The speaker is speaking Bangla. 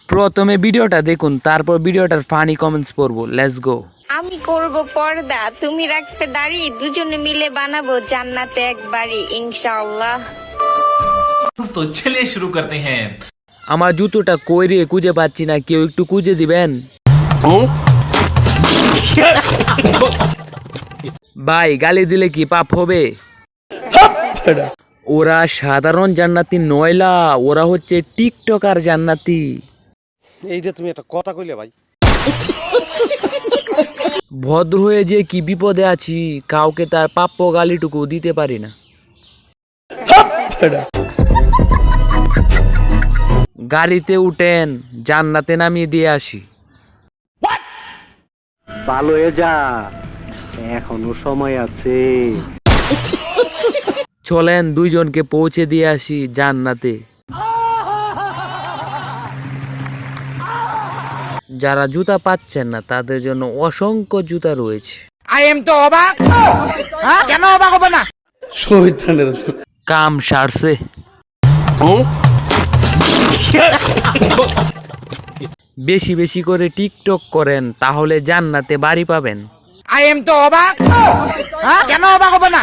প্রথমে ভিডিওটা দেখুন, তারপর ভিডিওটার ফানি কমেন্টস পড়বো। Let's go. আমি করব পর্দা, তুমি রাখবে দাড়ি, দুজনে মিলে বানাবো জান্নাতে এক বাড়ি ইনশাআল্লাহ। तो चलिए शुरू करते हैं। আমার জুতোটা কই রে, খুঁজে পাচ্ছি না, কেউ একটু খুঁজে দিবেন? ভাই গালি দিলে কি পাপ হবে? ওরা সাধারণ জান্নাতি নয়লা, ওরা হচ্ছে টিকটকার জান্নাতি। এইটা তুমি একটা কথা কইলে ভাই। ভদ্র হয়ে যে কি বিপদে আছি, কাউকে তার প্রাপ্য গালিটুকু দিতে পারি না। গাড়িতে উঠেন, জান্নাতে নামিয়ে দিয়ে আসি। ভালো হয়ে যা, এখনো সময় আছে। চলেন দুইজনকে পৌঁছে দিয়ে আসি জান্নাতে। যারা জুতা পাচ্ছেন না তাদের জন্য অসংখ্য জুতা রয়েছে। কাম সারছে। বেশি বেশি করে টিকটক করেন, তাহলে জান্নাতে বাড়ি পাবেন। কেন অবাক হবে না?